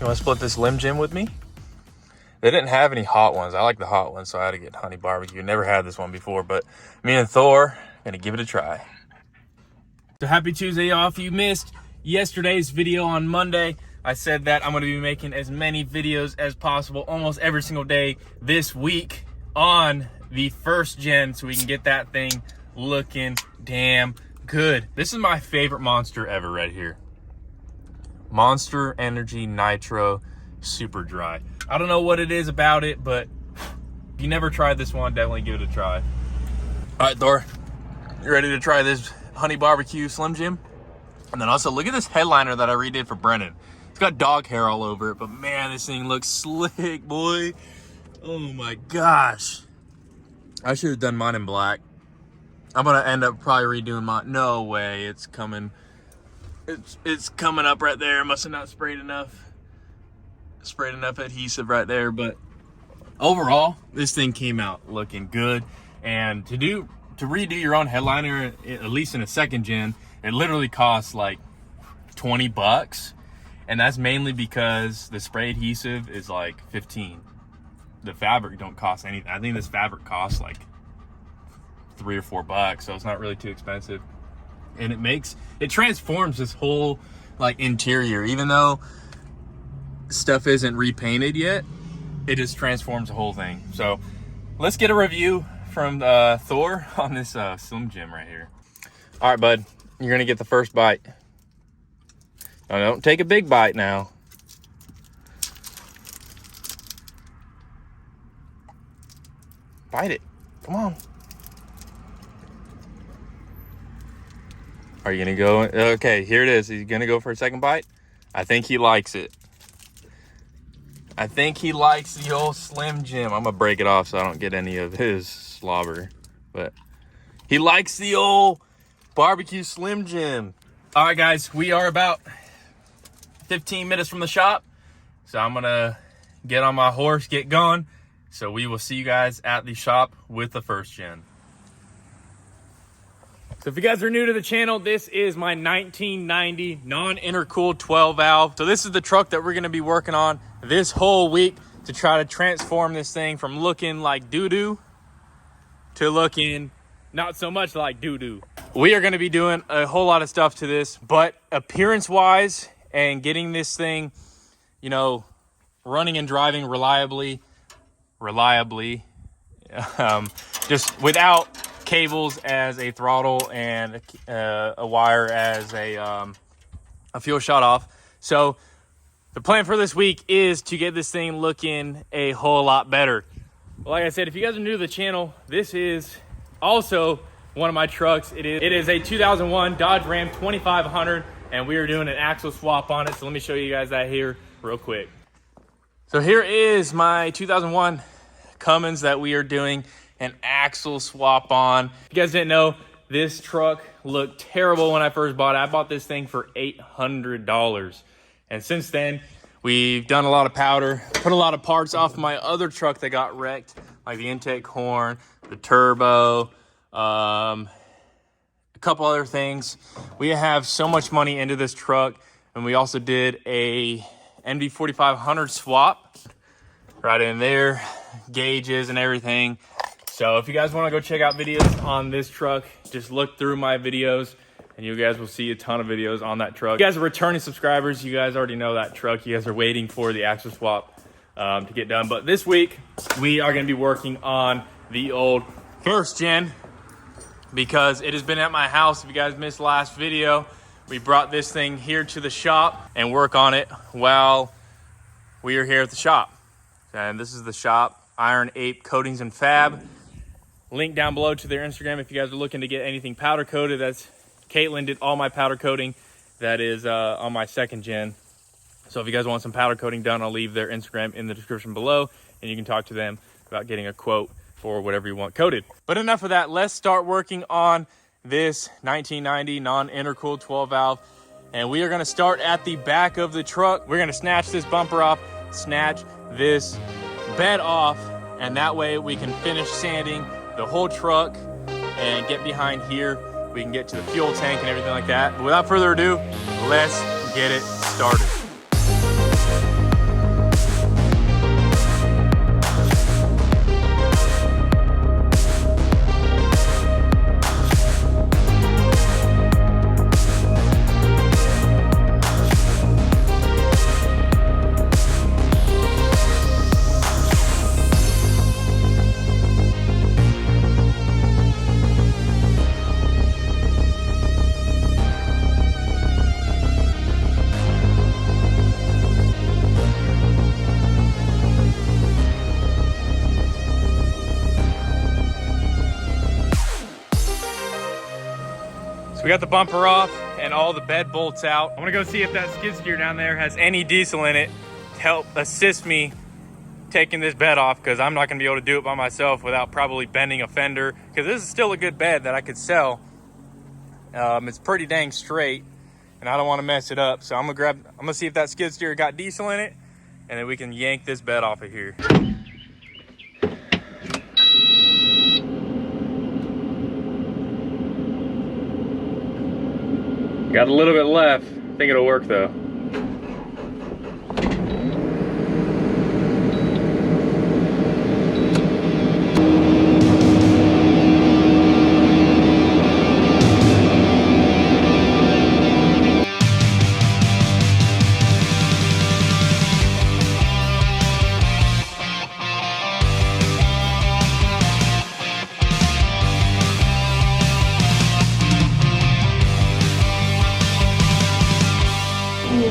You want to split this Slim Jim with me? They didn't have any hot ones. I like the hot ones, so I had to get honey barbecue. Never had this one before, but me and Thor are gonna give it a try. So happy Tuesday, y'all. If you missed yesterday's video on Monday, I said that I'm gonna be making as many videos as possible almost every single day this week on the first gen, so we can get that thing looking damn good. This is my favorite monster ever right here. Monster Energy Nitro Super Dry. I don't know what it is about it, but if you never tried this one, definitely give it a try. All right, Thor, you ready to try this honey barbecue Slim Jim? And then also look at this headliner that I redid for Brennan. It's got dog hair all over it, but man, this thing looks slick, boy. Oh my gosh. I should have done mine in black. I'm gonna end up probably redoing mine. No way, it's coming. It's coming up right there. Must have not sprayed enough adhesive right there, but overall this thing came out looking good. And to redo your own headliner, at least in a second gen, it literally costs like 20 bucks, and that's mainly because the spray adhesive is like 15. The fabric don't cost anything. I think this fabric costs like $3 or $4, so it's not really too expensive. And it transforms this whole like interior. Even though stuff isn't repainted yet, it just transforms the whole thing. So let's get a review from Thor on this Slim Jim right here. All right, bud, you're gonna get the first bite. Now, don't take a big bite now. Bite it, come on. Are you gonna go? Okay, here it is. He's gonna go for a second bite. I think he likes it. I think he likes the old Slim Jim. I'm gonna break it off so I don't get any of his slobber. But he likes the old barbecue Slim Jim. All right, guys, we are about 15 minutes from the shop. So I'm gonna get on my horse, get going. So we will see you guys at the shop with the first gen. So if you guys are new to the channel, this is my 1990 non-intercooled 12 valve. So this is the truck that we're gonna be working on this whole week to try to transform this thing from looking like doo-doo to looking not so much like doo-doo. We are gonna be doing a whole lot of stuff to this, but appearance-wise and getting this thing, you know, running and driving reliably, just without cables as a throttle and a wire as a fuel shut off. So the plan for this week is to get this thing looking a whole lot better. Well, like I said, if you guys are new to the channel, this is also one of my trucks. It is a 2001 Dodge Ram 2500, and we are doing an axle swap on it. So let me show you guys that here real quick. So here is my 2001 Cummins that we are doing an axle swap on. If you guys didn't know, this truck looked terrible when I first bought it. I bought this thing for $800. And since then, we've done a lot of powder, put a lot of parts off my other truck that got wrecked, like the intake horn, the turbo, a couple other things. We have so much money into this truck, and we also did a NV 4500 swap right in there, gauges and everything. So if you guys want to go check out videos on this truck, just look through my videos and you guys will see a ton of videos on that truck. If you guys are returning subscribers, you guys already know that truck. You guys are waiting for the axle swap to get done. But this week, we are going to be working on the old first gen because it has been at my house. If you guys missed last video, we brought this thing here to the shop and work on it while we are here at the shop. And this is the shop, Iron Ape Coatings and Fab. Link down below to their Instagram if you guys are looking to get anything powder coated. That's Caitlin did all my powder coating. That is on my second gen. So if you guys want some powder coating done, I'll leave their Instagram in the description below, and you can talk to them about getting a quote for whatever you want coated. But enough of that. Let's start working on this 1990 non-intercooled 12 valve. And we are going to start at the back of the truck. We're going to snatch this bumper off, snatch this bed off, and that way we can finish sanding the whole truck and get behind here. We can get to the fuel tank and everything like that. But without further ado, let's get it started. We got the bumper off and all the bed bolts out. I'm gonna go see if that skid steer down there has any diesel in it to help assist me taking this bed off, because I'm not gonna be able to do it by myself without probably bending a fender, because this is still a good bed that I could sell. It's pretty dang straight and I don't want to mess it up. So I'm gonna see if that skid steer got diesel in it, and then we can yank this bed off of here. Got a little bit left. I think it'll work though.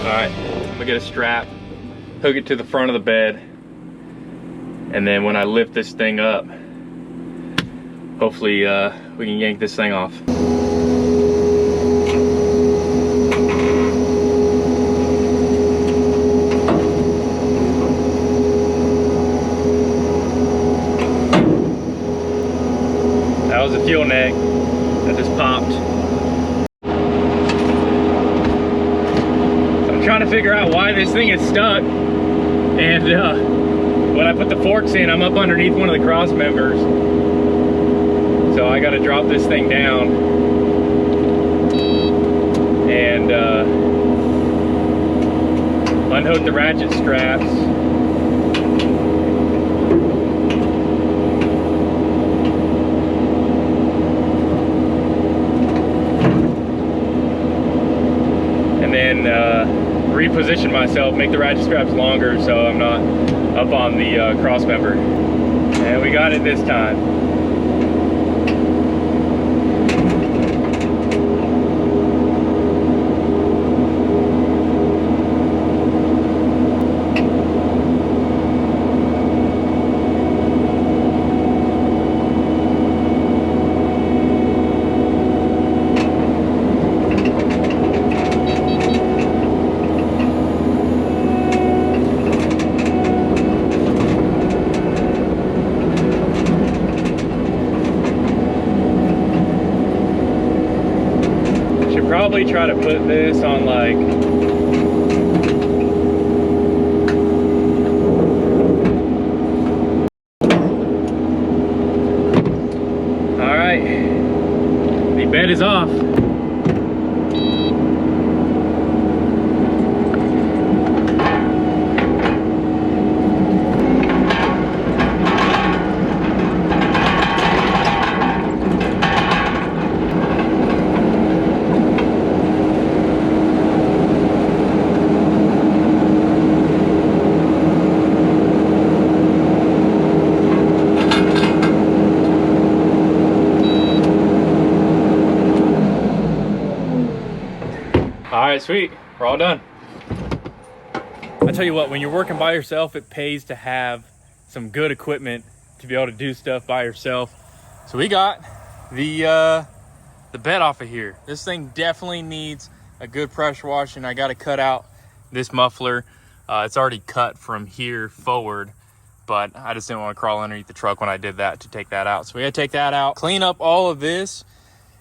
Alright, I'm gonna get a strap, hook it to the front of the bed, and then when I lift this thing up, hopefully we can yank this thing off. That was a fuel neck that just popped. Trying to figure out why this thing is stuck, and when I put the forks in, I'm up underneath one of the cross members, so I got to drop this thing down and unhook the ratchet straps. And then reposition myself, make the ratchet straps longer so I'm not up on the cross member. And we got it this time. Probably try to put this on like all right, the bed is off. Alright, sweet. We're all done. I tell you what, when you're working by yourself, it pays to have some good equipment to be able to do stuff by yourself. So we got the bed off of here. This thing definitely needs a good pressure wash, and I got to cut out this muffler. It's already cut from here forward, but I just didn't want to crawl underneath the truck when I did that to take that out. So we had to take that out, clean up all of this.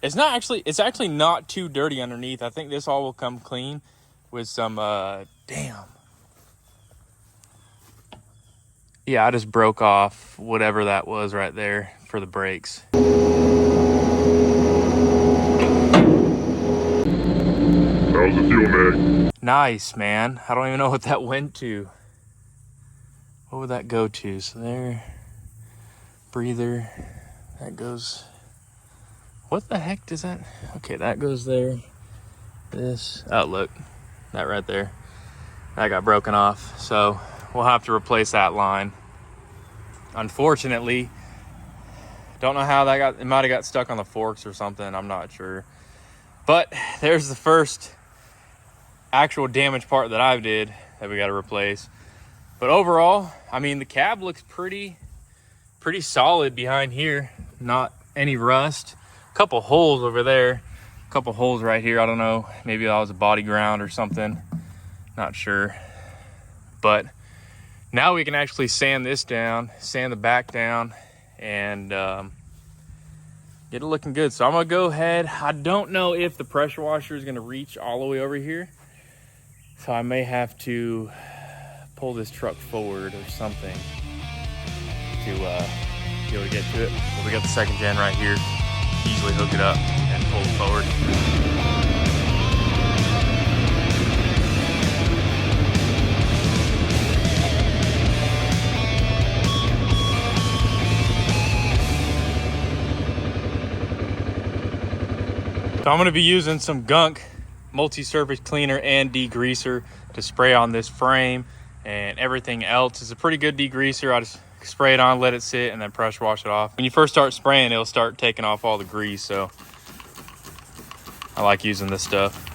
It's actually not too dirty underneath. I think this all will come clean with some, damn. Yeah, I just broke off whatever that was right there for the brakes. That was a fuel neck. Nice, man. I don't even know what that went to. What would that go to? So there, breather, that goes... What the heck does that? Okay, that goes there. This, oh look, that right there. That got broken off. So we'll have to replace that line. Unfortunately, don't know how that got, it might have got stuck on the forks or something, I'm not sure. But there's the first actual damage part that I did that we got to replace. But overall, I mean, the cab looks pretty solid behind here. Not any rust. Couple holes over there, couple holes right here. I don't know, maybe that was a body ground or something, not sure. But now we can actually sand this down, sand the back down, and get it looking good. So I'm gonna go ahead. I don't know if the pressure washer is gonna reach all the way over here, so I may have to pull this truck forward or something to be able to get to it. But we got the second gen right here. Easily hook it up and pull it forward. So I'm going to be using some Gunk multi-surface cleaner and degreaser to spray on this frame and everything else. It's a pretty good degreaser. I just spray it on, let it sit, and then pressure wash it off. When you first start spraying, it'll start taking off all the grease, so I like using this stuff.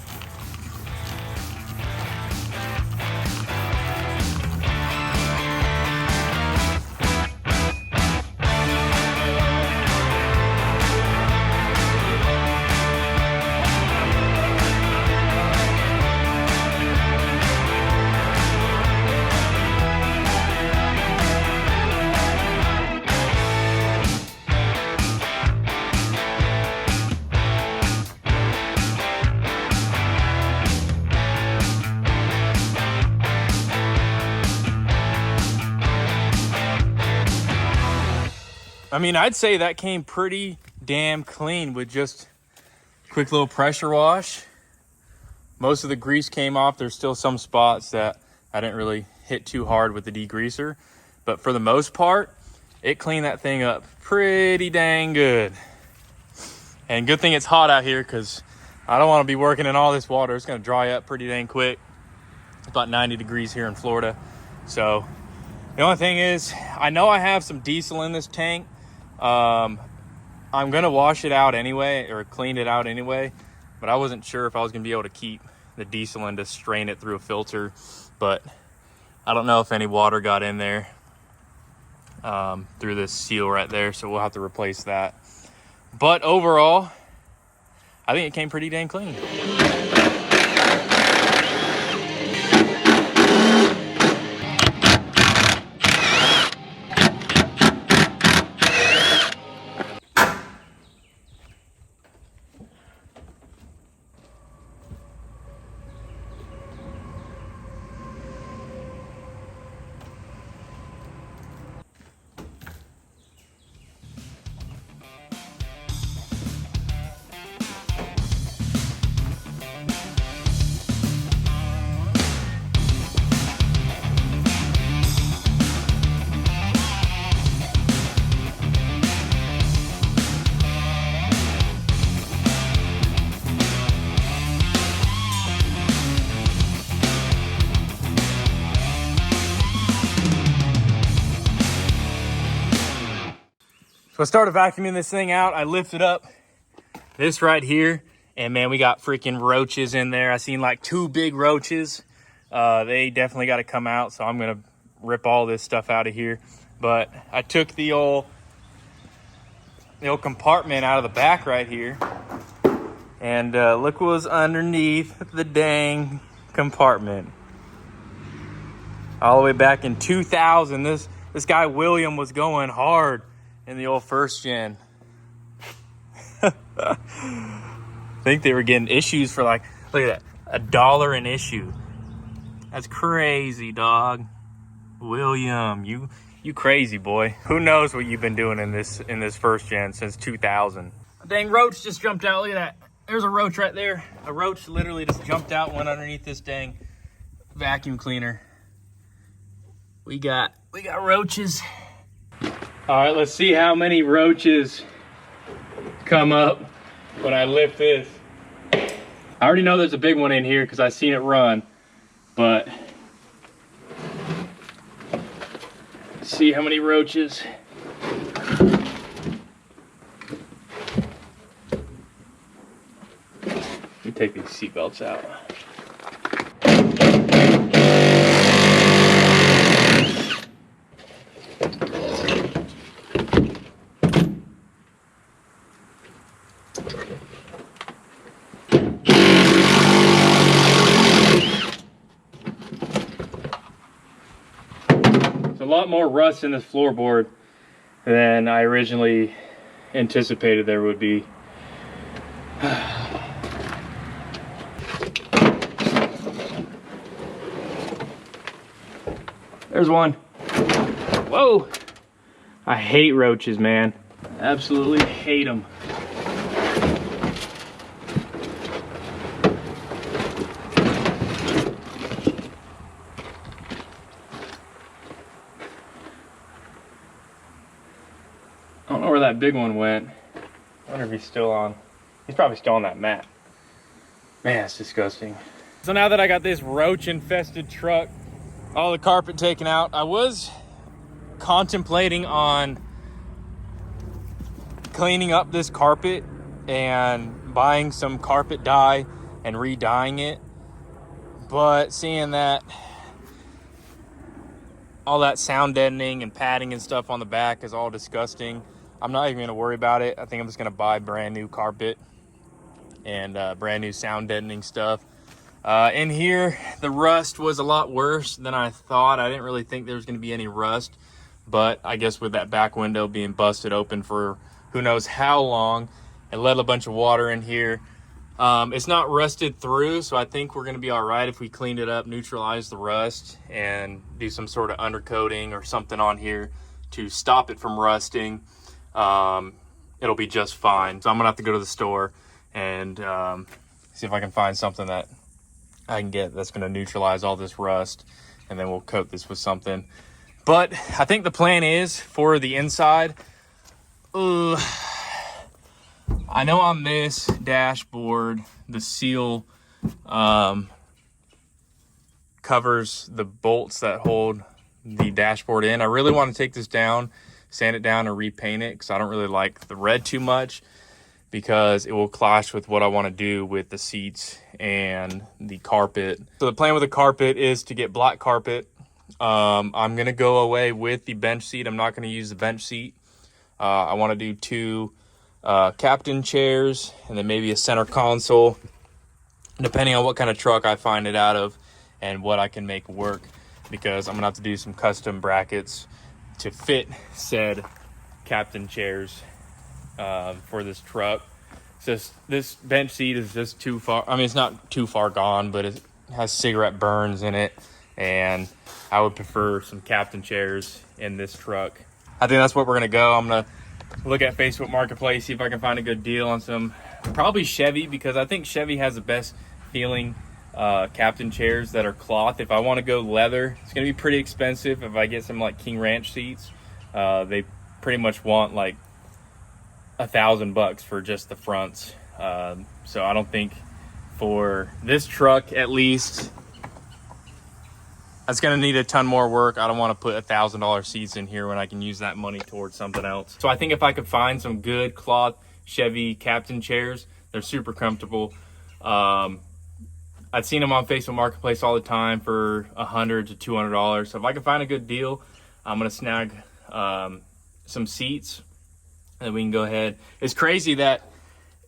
I mean, I'd say that came pretty damn clean with just a quick little pressure wash. Most of the grease came off. There's still some spots that I didn't really hit too hard with the degreaser, but for the most part, it cleaned that thing up pretty dang good. And good thing it's hot out here, because I don't want to be working in all this water. It's going to dry up pretty dang quick. It's about 90 degrees here in Florida. So the only thing is, I know I have some diesel in this tank. I'm gonna wash it out anyway, or clean it out anyway, but I wasn't sure if I was gonna be able to keep the diesel in to strain it through a filter. But I don't know if any water got in there through this seal right there, so we'll have to replace that. But overall, I think it came pretty dang clean. So I started vacuuming this thing out. I lifted up this right here, and man, we got freaking roaches in there. I seen like 2 big roaches. They definitely got to come out, so I'm gonna rip all this stuff out of here. But I took the old compartment out of the back right here, and look what was underneath the dang compartment. All the way back in 2000, this guy William was going hard in the old first gen. I think they were getting issues for like, look at that, $1 an issue. That's crazy, dog. William, you crazy boy. Who knows what you've been doing in this first gen since 2000. A dang roach just jumped out. Look at that. There's a roach right there. A roach literally just jumped out, went underneath this dang vacuum cleaner. We got roaches. All right, let's see how many roaches come up when I lift this. I already know there's a big one in here because I seen it run, but let's see how many roaches. Let me take these seatbelts out. lot more rust in this floorboard than I originally anticipated there would be. There's one. Whoa! I hate roaches, man. Absolutely hate them. I don't know where that big one went. I wonder if he's still on. He's probably still on that mat. Man, it's disgusting. So now that I got this roach infested truck, all the carpet taken out, I was contemplating on cleaning up this carpet and buying some carpet dye and re-dyeing it. But seeing that all that sound deadening and padding and stuff on the back is all disgusting, I'm not even gonna worry about it. I think I'm just gonna buy brand new carpet and brand new sound deadening stuff. In here, the rust was a lot worse than I thought. I didn't really think there was gonna be any rust, but I guess with that back window being busted open for who knows how long, and let a bunch of water in here, it's not rusted through, so I think we're gonna be all right if we cleaned it up, neutralize the rust, and do some sort of undercoating or something on here to stop it from rusting. It'll be just fine. So I'm gonna have to go to the store and see if I can find something that I can get that's gonna neutralize all this rust, and then we'll coat this with something. But I think the plan is for the inside. I know on this dashboard, the seal covers the bolts that hold the dashboard in. I really want to take this down, sand it down, and repaint it, because I don't really like the red too much, because it will clash with what I want to do with the seats and the carpet. So the plan with the carpet is to get black carpet. I'm going to go away with the bench seat. I'm not going to use the bench seat. I want to do 2 captain chairs and then maybe a center console, depending on what kind of truck I find it out of and what I can make work, because I'm going to have to do some custom brackets to fit said captain chairs for this truck. So this bench seat is just too far. I mean, it's not too far gone, but it has cigarette burns in it, and I would prefer some captain chairs in this truck. I think that's what we're gonna go. I'm gonna look at Facebook Marketplace, see if I can find a good deal on some, probably Chevy, because I think Chevy has the best feeling captain chairs that are cloth. If I want to go leather, it's gonna be pretty expensive. If I get some like King Ranch seats, they pretty much want like $1,000 for just the fronts. So I don't think for this truck, at least, that's gonna need a ton more work. I don't want to put $1,000 seats in here when I can use that money towards something else. So I think if I could find some good cloth Chevy captain chairs, they're super comfortable. I've seen them on Facebook Marketplace all the time for $100 to $200. So if I can find a good deal, I'm gonna snag some seats, and we can go ahead. It's crazy that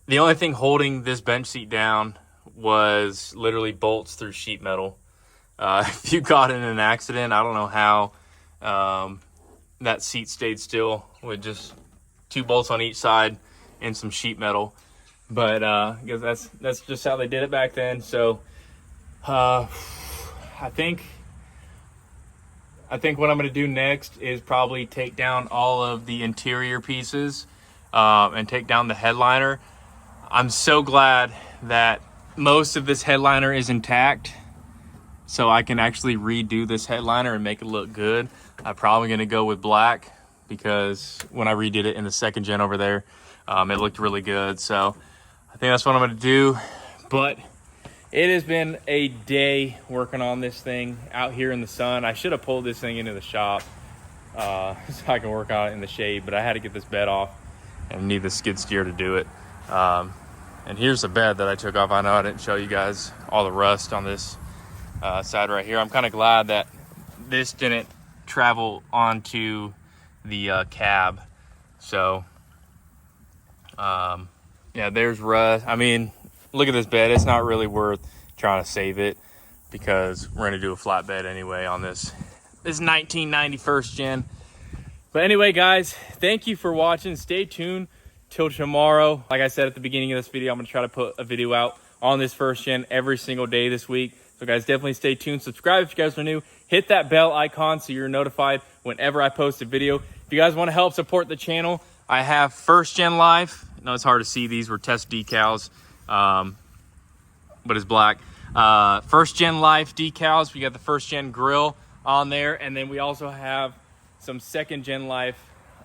the only thing holding this bench seat down was literally bolts through sheet metal. If you got in an accident, I don't know how that seat stayed still with just 2 bolts on each side and some sheet metal. But I guess that's just how they did it back then. So I think what I'm going to do next is probably take down all of the interior pieces and take down the headliner. I'm so glad that most of this headliner is intact, so I can actually redo this headliner and make it look good. I'm probably going to go with black, because when I redid it in the second gen over there, it looked really good. So I think that's what I'm going to do. But it has been a day working on this thing out here in the sun. I should have pulled this thing into the shop so I can work on it in the shade, but I had to get this bed off and need the skid steer to do it. And here's the bed that I took off. I know I didn't show you guys all the rust on this side right here. I'm kind of glad that this didn't travel onto the cab. So yeah, there's rust. I mean, look at this bed. It's not really worth trying to save it, because we're going to do a flatbed anyway on this this 1990 first gen. But anyway, guys, thank you for watching. Stay tuned till tomorrow. Like I said at the beginning of this video, I'm gonna try to put a video out on this first gen every single day this week. So guys, definitely stay tuned. Subscribe if you guys are new. Hit that bell icon so you're notified whenever I post a video. If you guys want to help support the channel, I have first gen life. I know it's hard to see, these were test decals, but it's black. First gen life decals. We got the first gen grill on there, and then we also have some second gen life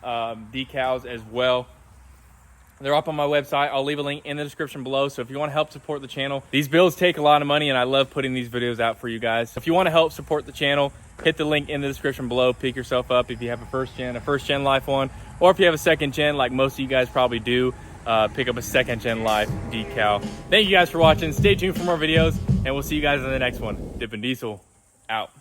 decals as well. They're up on my website. I'll leave a link in the description below. So if you want to help support the channel, these builds take a lot of money and I love putting these videos out for you guys. If you want to help support the channel, hit the link in the description below. Pick yourself up if you have a first gen life one, or if you have a second gen like most of you guys probably do, pick up a second gen life decal. Thank you guys for watching. Stay tuned for more videos and we'll see you guys in the next one. Dippin' Diesel out.